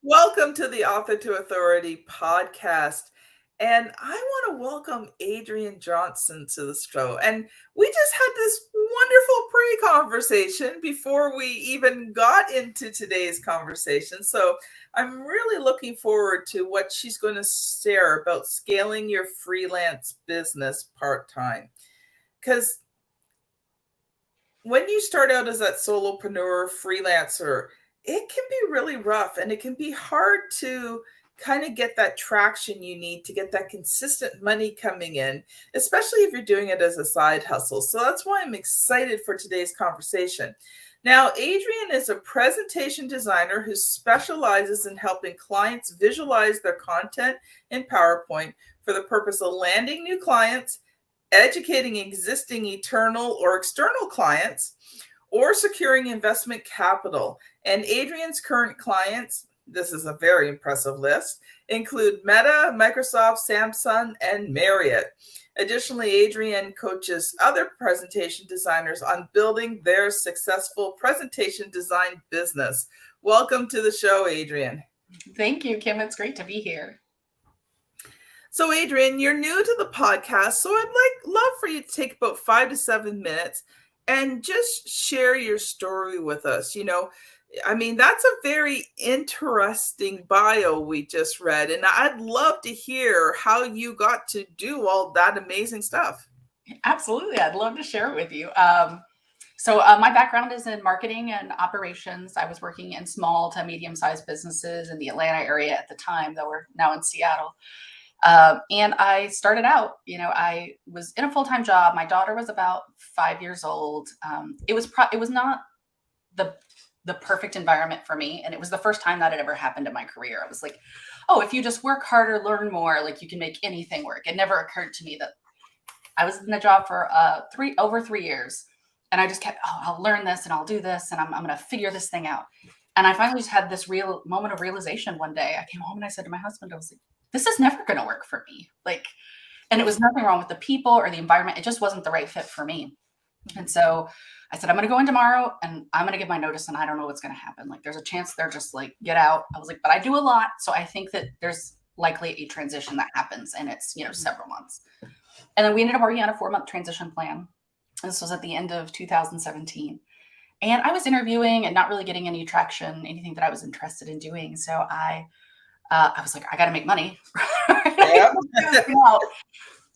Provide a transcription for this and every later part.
Welcome to the Author to Authority podcast. And I want to welcome Adrienne Johnston to the show. And we just had this wonderful pre conversation before we even got into today's conversation. So I'm really looking forward to what she's going to share about scaling your freelance business part time. Because when you start out as that solopreneur freelancer, it can be really rough and it can be hard to kind of get that traction you need to get that consistent money coming in, especially if you're doing it as a side hustle. So that's why I'm excited for today's conversation. Now, Adrienne is a presentation designer who specializes in helping clients visualize their content in PowerPoint for the purpose of landing new clients, educating existing internal or external clients, or securing investment capital. And Adrienne's current clients, this is a very impressive list, include Meta, Microsoft, Samsung, and Marriott. Additionally, Adrienne coaches other presentation designers on building their successful presentation design business. Welcome to the show, Adrienne. Thank you, Kim. It's great to be here. So, Adrienne, you're new to the podcast, so I'd love for you to take about 5 to 7 minutes and just share your story with us. That's a very interesting bio we just read, and I'd love to hear how you got to do all that amazing stuff. Absolutely. I'd love to share it with you. My background is in marketing and operations. I was working in small to medium-sized businesses in the Atlanta area at the time, though we're now in Seattle. And I started out, I was in a full-time job. My daughter was about 5 years old. It was not the perfect environment for me. And it was the first time that had ever happened in my career. I was like, oh, if you just work harder, learn more, like you can make anything work. It never occurred to me that I was in the job for over 3 years. And I just kept, I'll learn this and I'll do this and I'm going to figure this thing out. And I finally just had this real moment of realization one day. I came home and I said to my husband, I was like, this is never going to work for me. And it was nothing wrong with the people or the environment. It just wasn't the right fit for me. And so I said, I'm going to go in tomorrow and I'm going to give my notice and I don't know what's going to happen. Like, there's a chance they're just like, get out. I was like, but I do a lot. So I think that there's likely a transition that happens and it's, several months. And then we ended up working on a 4-month transition plan. This was at the end of 2017. And I was interviewing and not really getting any traction, anything that I was interested in doing. So I was like, I got to make money. Yep.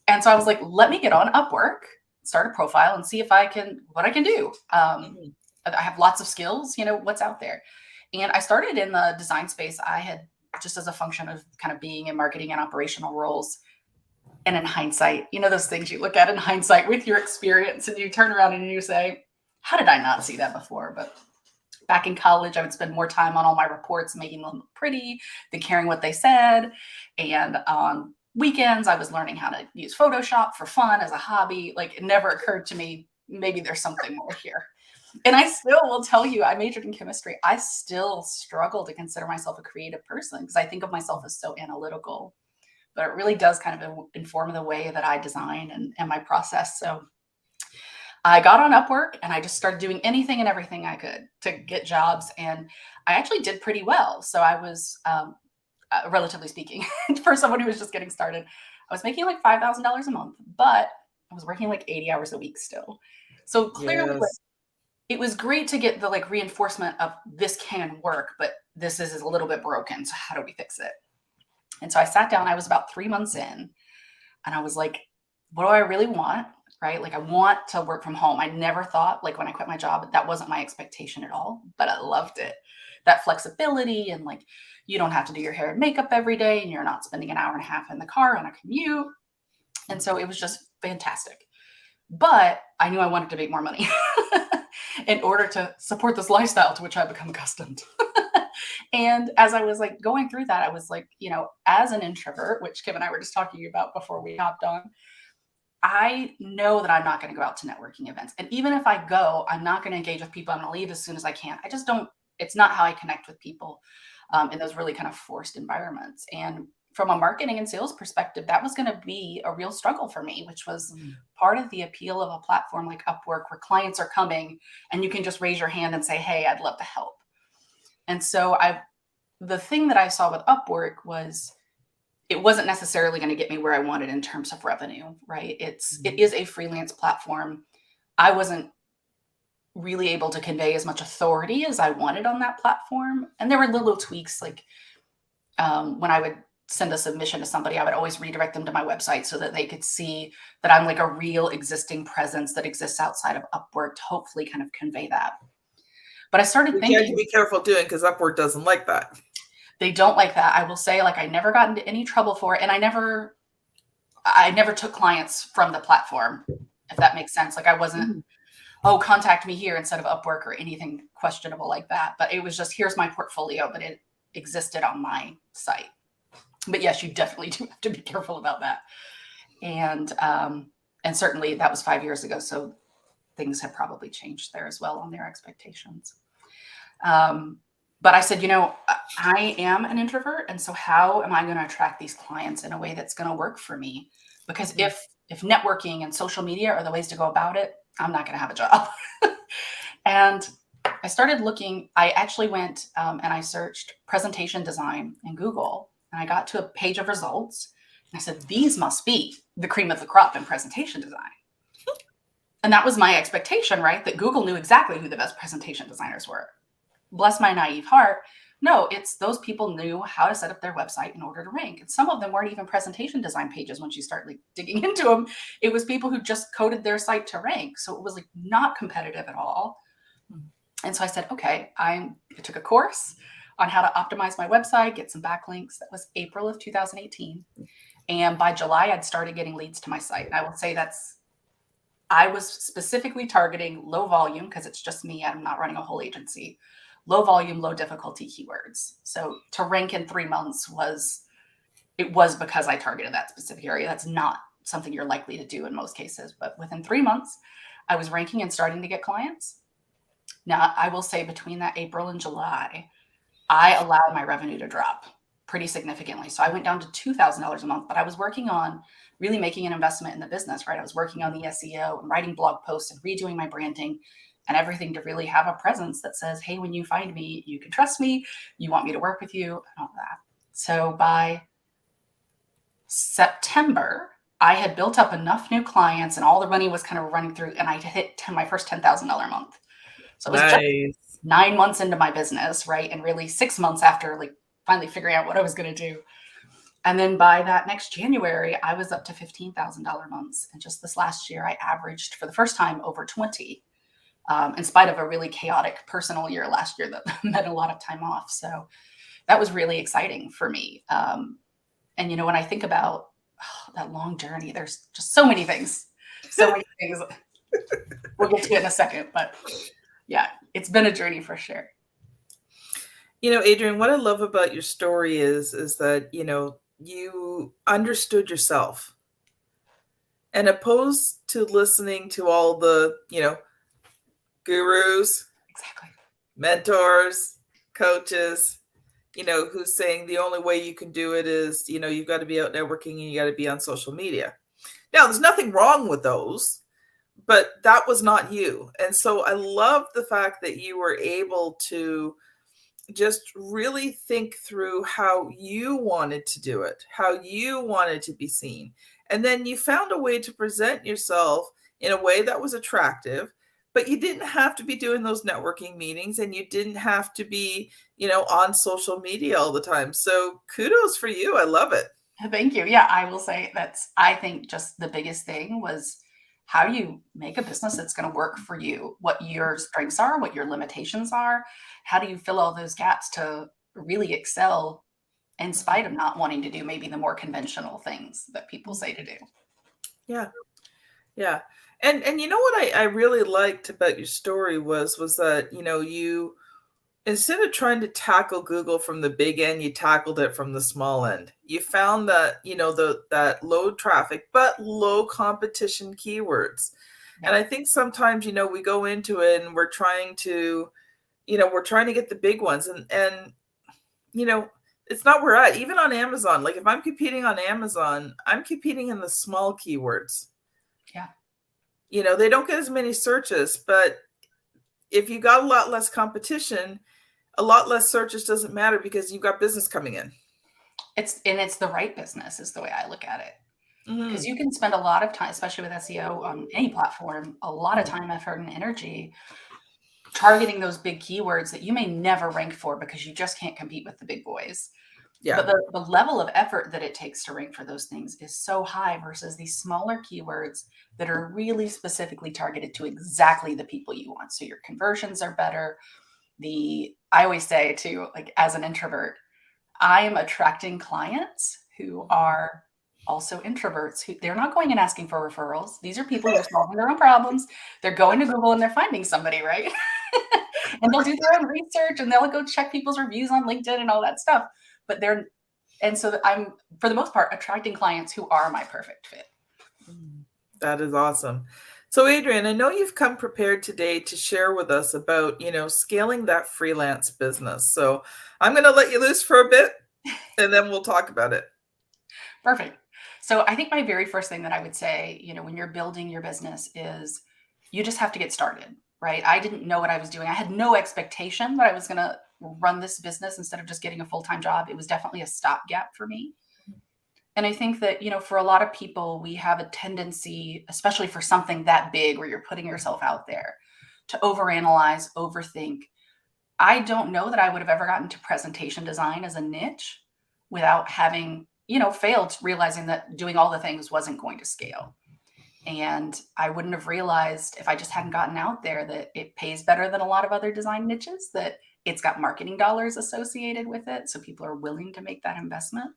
And so I was like, let me get on Upwork, start a profile and see what I can do. I have lots of skills, what's out there. And I started in the design space. I had just as a function of kind of being in marketing and operational roles. And in hindsight, those things you look at in hindsight with your experience and you turn around and you say, how did I not see that before? But back in college, I would spend more time on all my reports, making them look pretty than caring what they said. And on weekends, I was learning how to use Photoshop for fun as a hobby. Like, it never occurred to me, maybe there's something more here. And I still will tell you, I majored in chemistry. I still struggle to consider myself a creative person because I think of myself as so analytical. But it really does kind of inform the way that I design and my process. So I got on Upwork and I just started doing anything and everything I could to get jobs. And I actually did pretty well. So I was, relatively speaking, for someone who was just getting started, I was making like $5,000 a month, but I was working like 80 hours a week still. So clearly it was great to get the reinforcement of this can work, but this is a little bit broken. So how do we fix it? And so I sat down, I was about 3 months in and I was like, what do I really want? Right? Like, I want to work from home. I never thought, when I quit my job, that wasn't my expectation at all, but I loved it. That flexibility and you don't have to do your hair and makeup every day and you're not spending an hour and a half in the car on a commute. And so it was just fantastic. But I knew I wanted to make more money in order to support this lifestyle to which I've become accustomed. And as I was going through that, I was as an introvert, which Kim and I were just talking about before we hopped on, I know that I'm not going to go out to networking events. And even if I go, I'm not going to engage with people. I'm going to leave as soon as I can. I just don't, it's not how I connect with people in those really kind of forced environments. And from a marketing and sales perspective, that was going to be a real struggle for me, which was part of the appeal of a platform like Upwork, where clients are coming and you can just raise your hand and say, hey, I'd love to help. And so I the thing that I saw with Upwork was it wasn't necessarily going to get me where I wanted in terms of revenue, right? It is a freelance platform. I wasn't really able to convey as much authority as I wanted on that platform. And there were little tweaks, like when I would send a submission to somebody, I would always redirect them to my website so that they could see that I'm like a real existing presence that exists outside of Upwork to hopefully kind of convey that. But I started Which you have to thinking, be careful doing because Upwork doesn't like that. they don't like that. I will say, like, I never got into any trouble for it. And I never took clients from the platform, if that makes sense. Like I wasn't, oh, contact me here instead of Upwork or anything questionable like that. But it was just, here's my portfolio, but it existed on my site. But yes, you definitely do have to be careful about that. And certainly that was 5 years ago. So things have probably changed there as well on their expectations. But I said, I am an introvert. And so how am I going to attract these clients in a way that's going to work for me? Because if networking and social media are the ways to go about it, I'm not going to have a job. And I started looking, I actually went and I searched presentation design in Google, and I got to a page of results. And I said, these must be the cream of the crop in presentation design. And that was my expectation, right? That Google knew exactly who the best presentation designers were. Bless my naive heart. No, it's those people knew how to set up their website in order to rank. And some of them weren't even presentation design pages once you start like digging into them. It was people who just coded their site to rank. So it was like not competitive at all. And so I said, okay, I took a course on how to optimize my website, get some backlinks. That was April of 2018. And by July, I'd started getting leads to my site. And I will say I was specifically targeting low volume because it's just me. I'm not running a whole agency. Low volume, low difficulty keywords. So to rank in 3 months was because I targeted that specific area. That's not something you're likely to do in most cases. But within 3 months, I was ranking and starting to get clients. Now, I will say between that April and July, I allowed my revenue to drop pretty significantly. So I went down to $2,000 a month, but I was working on really making an investment in the business, right? I was working on the SEO and writing blog posts and redoing my branding and everything to really have a presence that says, hey, when you find me, you can trust me, you want me to work with you, and all that. So by September, I had built up enough new clients and all the money was kind of running through, and I hit my first $10,000 a month. So it was just 9 months into my business, right? And really 6 months after like finally figuring out what I was going to do. And then by that next January, I was up to $15,000 months. And just this last year, I averaged for the first time over 20, in spite of a really chaotic personal year last year that meant a lot of time off. So that was really exciting for me. And, when I think about that long journey, there's just so many things. We'll get to it in a second, but yeah, it's been a journey for sure. Adrienne, what I love about your story is that, you understood yourself. And opposed to listening to all the, gurus, exactly, mentors, coaches, who's saying the only way you can do it is, you've got to be out networking and you got to be on social media. Now, there's nothing wrong with those, but that was not you. And so I love the fact that you were able to just really think through how you wanted to do it, how you wanted to be seen. And then you found a way to present yourself in a way that was attractive, but you didn't have to be doing those networking meetings and you didn't have to be, on social media all the time. So kudos for you. I love it. Thank you. Yeah, I will say I think just the biggest thing was, how do you make a business that's going to work for you? What your strengths are, what your limitations are. How do you fill all those gaps to really excel in spite of not wanting to do maybe the more conventional things that people say to do? Yeah. Yeah. And what I really liked about your story was that, you, instead of trying to tackle Google from the big end, you tackled it from the small end. You found that, that low traffic, but low competition keywords. Yeah. And I think sometimes, we go into it and we're trying to get the big ones and it's not where we're at. Even on Amazon, like if I'm competing on Amazon, I'm competing in the small keywords. Yeah. They don't get as many searches, but if you got a lot less competition, a lot less searches doesn't matter because you've got business coming in. It's the right business is the way I look at it. Because Mm-hmm. you can spend a lot of time, especially with SEO on any platform, a lot of Mm-hmm. time, effort, and energy targeting those big keywords that you may never rank for because you just can't compete with the big boys. Yeah. But the level of effort that it takes to rank for those things is so high versus these smaller keywords that are really specifically targeted to exactly the people you want. So your conversions are better. I always say too, like as an introvert, I am attracting clients who are also introverts who they're not going and asking for referrals. These are people who are solving their own problems. They're going to Google and they're finding somebody, right? And they'll do their own research and they'll go check people's reviews on LinkedIn and all that stuff. But I'm, for the most part, attracting clients who are my perfect fit. That is awesome. So Adrienne, I know you've come prepared today to share with us about, scaling that freelance business. So I'm going to let you loose for a bit and then we'll talk about it. Perfect. So I think my very first thing that I would say, when you're building your business is you just have to get started, right? I didn't know what I was doing. I had no expectation that I was going to run this business instead of just getting a full-time job. It was definitely a stopgap for me. And I think that, for a lot of people, we have a tendency, especially for something that big where you're putting yourself out there, to overanalyze, overthink. I don't know that I would have ever gotten to presentation design as a niche without having, failed, realizing that doing all the things wasn't going to scale. And I wouldn't have realized if I just hadn't gotten out there that it pays better than a lot of other design niches, that it's got marketing dollars associated with it. So people are willing to make that investment.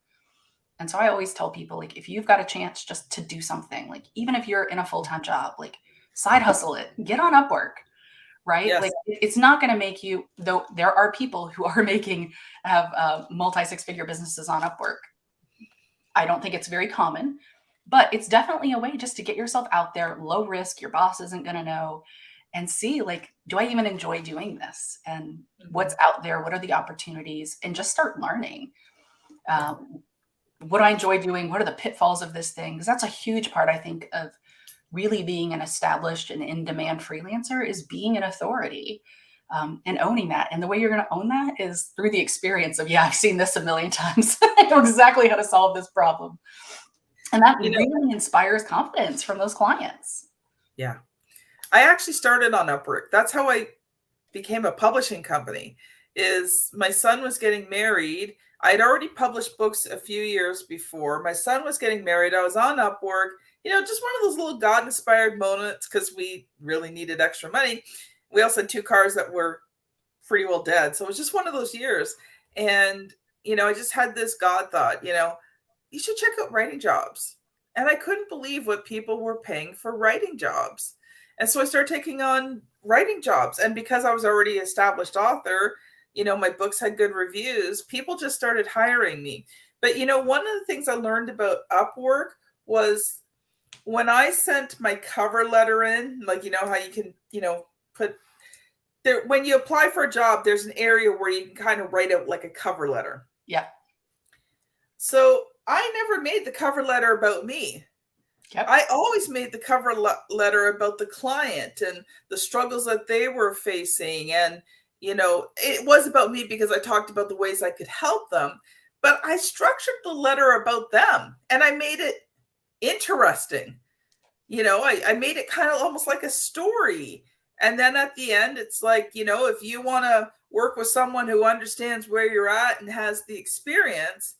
And so I always tell people, like, if you've got a chance just to do something, like, even if you're in a full-time job, like, side hustle it, get on Upwork, right? Yes. Like, it's not going to make you, though there are people who are have multi-six-figure businesses on Upwork. I don't think it's very common, but it's definitely a way just to get yourself out there, low risk, your boss isn't going to know, and see, like, do I even enjoy doing this? And what's out there? What are the opportunities? And just start learning. What do I enjoy doing? What are the pitfalls of this thing? Because that's a huge part, I think, of really being an established and in-demand freelancer is being an authority and owning that. And the way you're going to own that is through the experience of, I've seen this a million times. I know exactly how to solve this problem. And that really inspires confidence from those clients. Yeah. I actually started on Upwork. That's how I became a publishing company. Is my son was getting married. I'd already published books a few years before. My son was getting married. I was on Upwork, just one of those little God-inspired moments because we really needed extra money. We also had 2 cars that were pretty well dead. So it was just one of those years. And, I just had this God thought, you should check out writing jobs. And I couldn't believe what people were paying for writing jobs. And so I started taking on writing jobs. And because I was already an established author, my books had good reviews, people just started hiring me. But, one of the things I learned about Upwork was when I sent my cover letter in, like, how you can, put there, when you apply for a job, there's an area where you can kind of write out like a cover letter. Yeah. So I never made the cover letter about me. Yep. I always made the cover letter about the client and the struggles that they were facing. And, it was about me because I talked about the ways I could help them, but I structured the letter about them and I made it interesting. I made it kind of almost like a story. And then at the end, it's like, if you want to work with someone who understands where you're at and has the experience,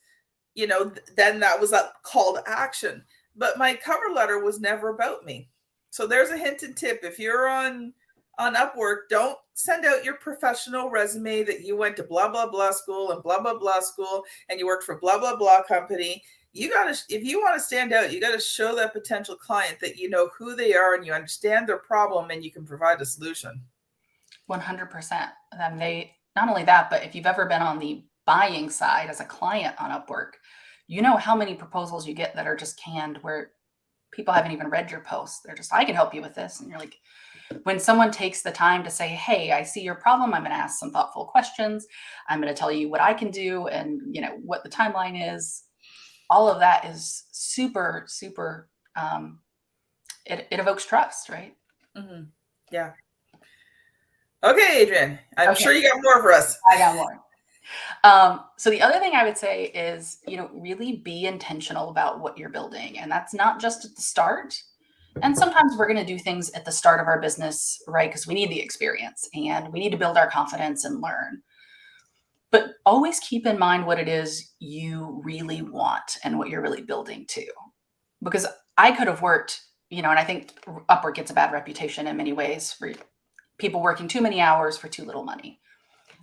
then that was a call to action. But my cover letter was never about me. So there's a hint and tip. If you're on Upwork, don't send out your professional resume that you went to blah, blah, blah school and blah, blah, blah school and you worked for blah, blah, blah company. If you want to stand out, you got to show that potential client that you know who they are and you understand their problem and you can provide a solution. 100%. Not only that, but if you've ever been on the buying side as a client on Upwork, you know how many proposals you get that are just canned where people haven't even read your post. They're just, I can help you with this. And you're like, when someone takes the time to say, hey, I see your problem, I'm going to ask some thoughtful questions. I'm going to tell you what I can do and, what the timeline is. All of that is super, super, it evokes trust, right? Mm-hmm. Yeah. Okay, Adrienne, I'm Okay, sure you got more for us. I got more. So the other thing I would say is, really be intentional about what you're building. And that's not just at the start. And sometimes we're going to do things at the start of our business, right? Because we need the experience and we need to build our confidence and learn. But always keep in mind what it is you really want and what you're really building to. Because I could have worked, and I think Upwork gets a bad reputation in many ways for people working too many hours for too little money.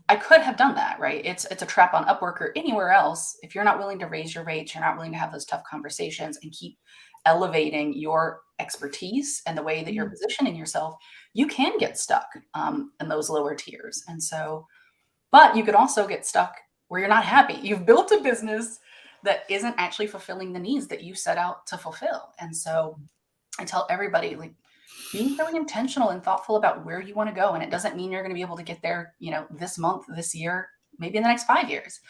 I could have done that, right? It's a trap on Upwork or anywhere else. If you're not willing to raise your rates, you're not willing to have those tough conversations and keep elevating your expertise and the way that you're positioning yourself, you can get stuck in those lower tiers. And so, but you could also get stuck where you're not happy. You've built a business that isn't actually fulfilling the needs that you set out to fulfill. And so I tell everybody, like, be really intentional and thoughtful about where you want to go. And it doesn't mean you're going to be able to get there, this month, this year, maybe in the next 5 years,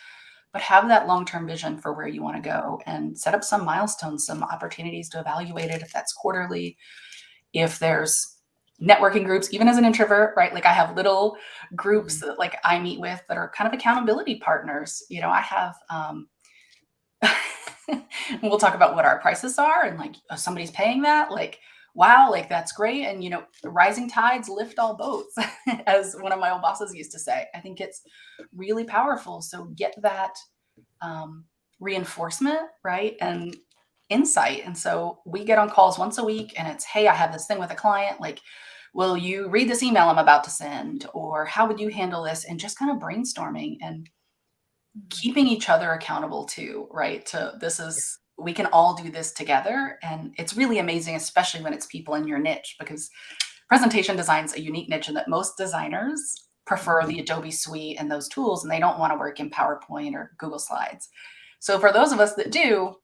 but have that long-term vision for where you want to go and set up some milestones, some opportunities to evaluate it. If that's quarterly, if there's networking groups, even as an introvert, right? Like I have little groups that like I meet with that are kind of accountability partners. I have, we'll talk about what our prices are and like, oh, somebody's paying that, like, wow, like that's great. And rising tides lift all boats, as one of my old bosses used to say. I think it's really powerful. So get that reinforcement, right? And insight. And so we get on calls once a week and it's, hey, I have this thing with a client. Like, will you read this email I'm about to send? Or how would you handle this? And just kind of brainstorming and keeping each other accountable too, right? We can all do this together. And it's really amazing, especially when it's people in your niche, because presentation design's a unique niche and that most designers prefer the Adobe suite and those tools, and they don't want to work in PowerPoint or Google Slides. So for those of us that do,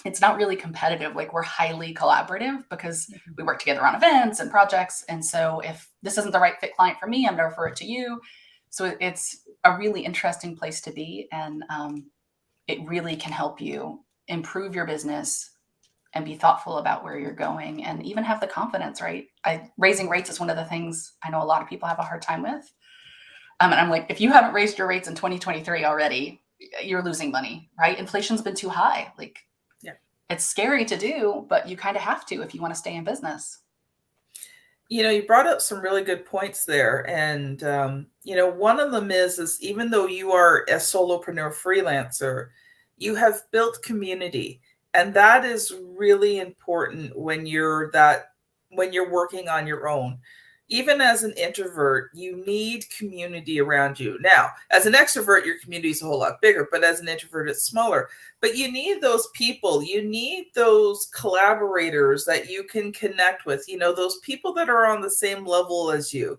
it's not really competitive. Like we're highly collaborative because we work together on events and projects. And so if this isn't the right fit client for me, I'm going to refer it to you. So it's a really interesting place to be. And it really can help you improve your business and be thoughtful about where you're going and even have the confidence, right? Raising rates is one of the things I know a lot of people have a hard time with. And I'm like, if you haven't raised your rates in 2023 already, you're losing money, right? Inflation's been too high. Like, it's scary to do, but you kind of have to if you want to stay in business. You brought up some really good points there. And, one of them is even though you are a solopreneur freelancer, you have built community. And that is really important when you're working on your own. Even as an introvert, you need community around you. Now, as an extrovert, your community is a whole lot bigger, but as an introvert, it's smaller. But you need those people. You need those collaborators that you can connect with, those people that are on the same level as you.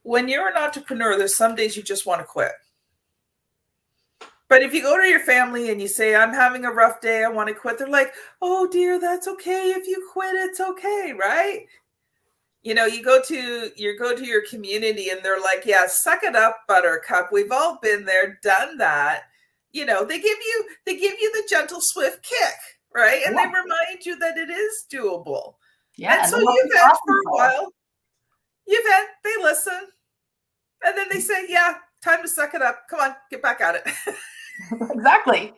When you're an entrepreneur, there's some days you just want to quit. But if you go to your family and you say, I'm having a rough day, I want to quit, they're like, oh dear, that's okay. If you quit, it's okay, right? You go to your community and they're like, yeah, suck it up, buttercup. We've all been there, done that. They give you the gentle, swift kick, right? And they remind you that it is doable. Yeah. And so you vent for a while. You vent, they listen. And then they say, yeah, time to suck it up. Come on, get back at it. Exactly.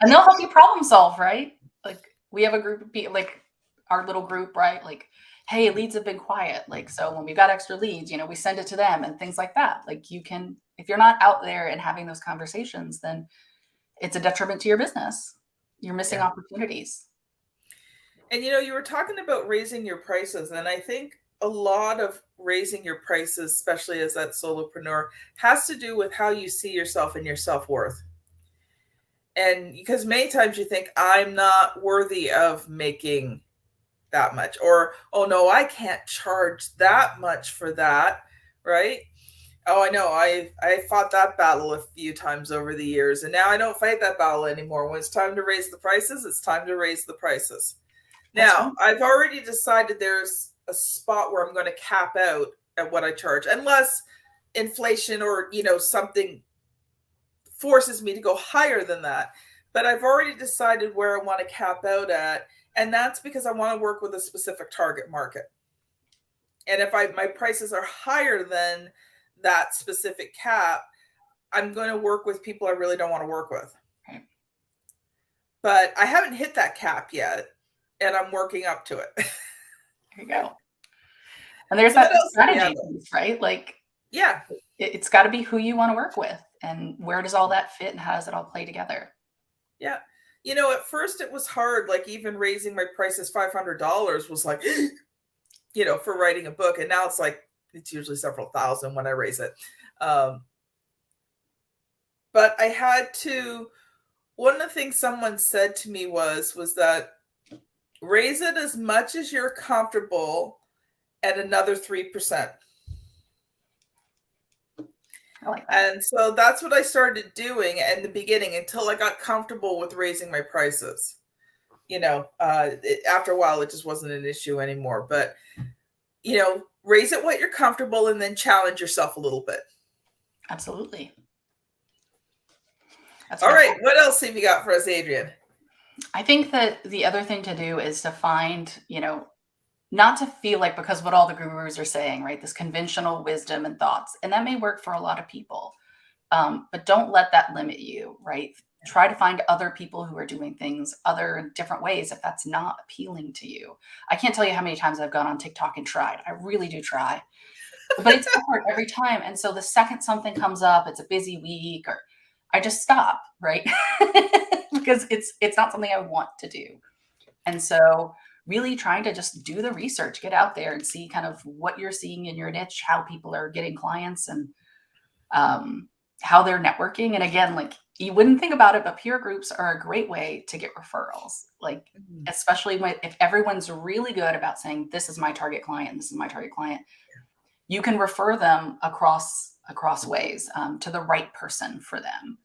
And they'll help you problem solve, right? Like we have a group of people, like our little group, right? Like, hey, leads have been quiet. Like, so when we've got extra leads, we send it to them and things like that. Like you can, if you're not out there and having those conversations, then it's a detriment to your business. You're missing opportunities. And, you were talking about raising your prices. And I think a lot of raising your prices, especially as that solopreneur, has to do with how you see yourself and your self-worth. And because many times you think, I'm not worthy of making that much, or, oh no, I can't charge that much for that, right? Oh, I know. I fought that battle a few times over the years, and now I don't fight that battle anymore. When it's time to raise the prices, it's time to raise the prices. Now, I've already decided there's a spot where I'm going to cap out at what I charge, unless inflation or, something forces me to go higher than that. But I've already decided where I want to cap out at. And that's because I want to work with a specific target market. And if my prices are higher than that specific cap, I'm going to work with people I really don't want to work with. Right. But I haven't hit that cap yet, and I'm working up to it. There you go. And there's So that what else do we strategy have? piece, right? Like, Yeah. it's got to be who you want to work with, and where does all that fit, and how does it all play together? Yeah. You know, at first it was hard. Like even raising my prices $500 was like, you know, for writing a book. And now it's like, it's usually several thousand when I raise it. But I had to, one of the things someone said to me was that raise it as much as you're comfortable at another 3%. I like that. And so that's what I started doing in the beginning until I got comfortable with raising my prices. You know, after a while, it just wasn't an issue anymore. But, you know, raise it what you're comfortable and then challenge yourself a little bit. Absolutely. That's all fantastic. Right. What else have you got for us, Adrienne? I think that the other thing to do is to find, you know, not to feel like because what all the gurus are saying, right? This conventional wisdom and thoughts, and that may work for a lot of people. But don't let that limit you, right? Try to find other people who are doing things other different ways if that's not appealing to you. I can't tell you how many times I've gone on TikTok and tried. I really do try, but it's hard every time. And so the second something comes up, it's a busy week, or I just stop, right? Because it's not something I want to do. And so really trying to just do the research, get out there and see kind of what you're seeing in your niche, how people are getting clients, and how they're networking. And again, like you wouldn't think about it, but peer groups are a great way to get referrals. Like, especially if everyone's really good about saying, this is my target client, this is my target client, you can refer them across ways to the right person for them,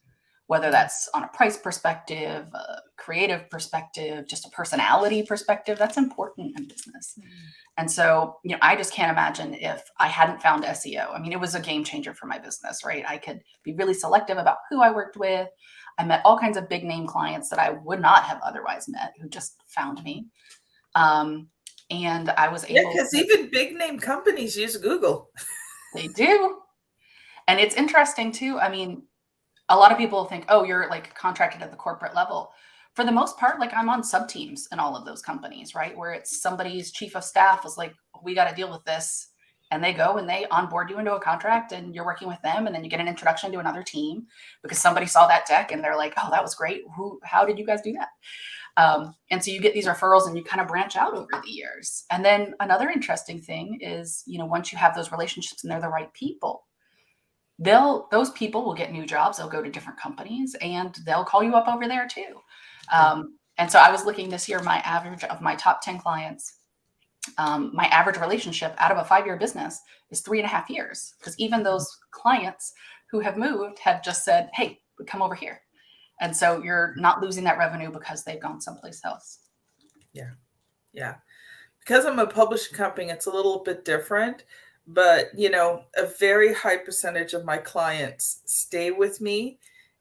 whether that's on a price perspective, a creative perspective, just a personality perspective. That's important in business. And so, you know, I just can't imagine if I hadn't found SEO. I mean, it was a game changer for my business, right? I could be really selective about who I worked with. I met all kinds of big name clients that I would not have otherwise met, who just found me. And I was able because even big name companies use Google. They do. And it's interesting too. I mean, a lot of people think, oh, you're like contracted at the corporate level. For the most part, like I'm on sub teams in all of those companies, right? Where it's somebody's chief of staff was like, we got to deal with this. And they go and they onboard you into a contract and you're working with them. And then you get an introduction to another team because somebody saw that deck and they're like, oh, that was great. How did you guys do that? And so you get these referrals and you kind of branch out over the years. And then another interesting thing is, you know, once you have those relationships and they're the right people, those people will get new jobs. They'll go to different companies and they'll call you up over there too. And so I was looking this year, my average of my top 10 clients, my average relationship out of a 5-year business is 3.5 years. Because even those clients who have moved have just said, hey, come over here. And so you're not losing that revenue because they've gone someplace else. Yeah. Yeah. Because I'm a publishing company, it's a little bit different. But, you know, a very high percentage of my clients stay with me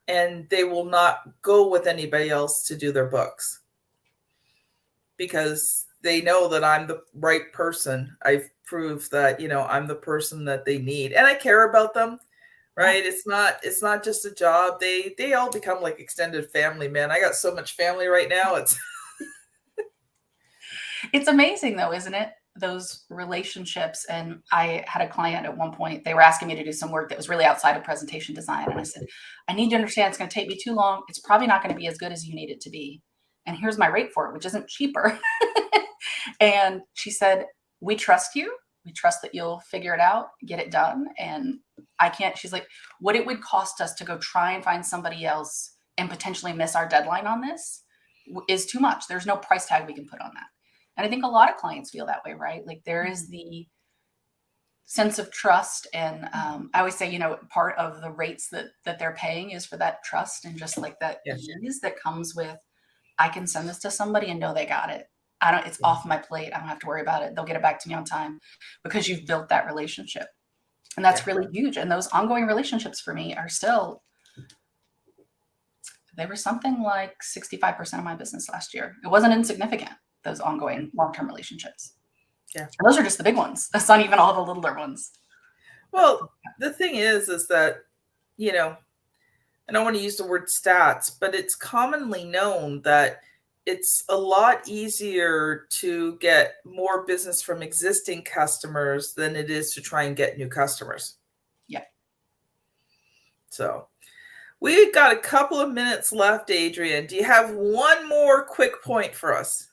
and they will not go with anybody else to do their books because they know that I'm the right person. I've proved that, you know, I'm the person that they need and I care about them. Right. Yeah. It's not just a job. They all become like extended family, man. I got so much family right now. It's amazing though, isn't it? Those relationships. And I had a client at one point, they were asking me to do some work that was really outside of presentation design. And I said, I need to understand it's going to take me too long. It's probably not going to be as good as you need it to be. And here's my rate for it, which isn't cheaper. And she said, we trust you. We trust that you'll figure it out, get it done. And she's like, what it would cost us to go try and find somebody else and potentially miss our deadline on this is too much. There's no price tag we can put on that. And I think a lot of clients feel that way, right? Like there is the sense of trust. And I always say, you know, part of the rates that they're paying is for that trust and just like that ease that comes with, I can send this to somebody and know they got it. It's off my plate. I don't have to worry about it. They'll get it back to me on time because you've built that relationship. And that's really huge. And those ongoing relationships for me are still, they were something like 65% of my business last year. It wasn't insignificant, those ongoing long-term relationships. Yeah. And those are just the big ones. That's not even all the littler ones. Well, the thing is that, you know, I don't want to use the word stats, but it's commonly known that it's a lot easier to get more business from existing customers than it is to try and get new customers. Yeah. So we've got a couple of minutes left, Adrienne. Do you have one more quick point for us?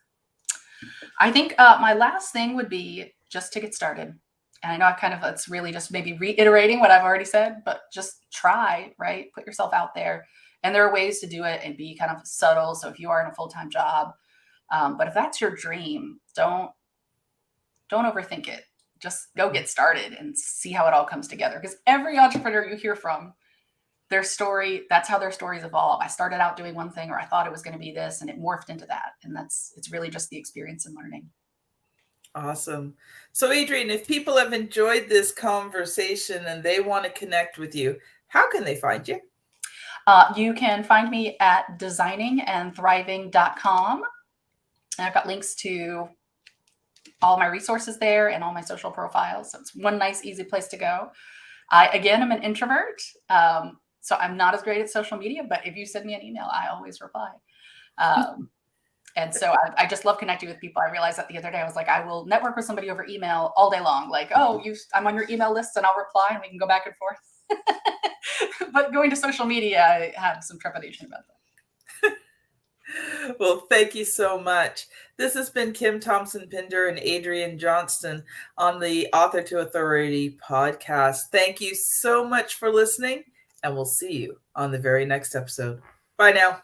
I think my last thing would be just to get started. And I know it's really just maybe reiterating what I've already said, but just try, right? Put yourself out there. And there are ways to do it and be kind of subtle. So if you are in a full-time job, but if that's your dream, don't overthink it. Just go get started and see how it all comes together. Because every entrepreneur you hear from, their story, that's how their stories evolve. I started out doing one thing, or I thought it was going to be this, and it morphed into that. And it's really just the experience and learning. Awesome. So Adrienne, if people have enjoyed this conversation and they want to connect with you, how can they find you? You can find me at designingandthriving.com. And I've got links to all my resources there and all my social profiles. So it's one nice, easy place to go. Again, I'm an introvert. So I'm not as great at social media, but if you send me an email, I always reply. And so I just love connecting with people. I realized that the other day, I was like, I will network with somebody over email all day long. Like, oh, I'm on your email list and I'll reply and we can go back and forth. But going to social media, I have some trepidation about that. Well, thank you so much. This has been Kim Thompson-Pinder and Adrienne Johnston on the Author to Authority podcast. Thank you so much for listening, and we'll see you on the very next episode. Bye now.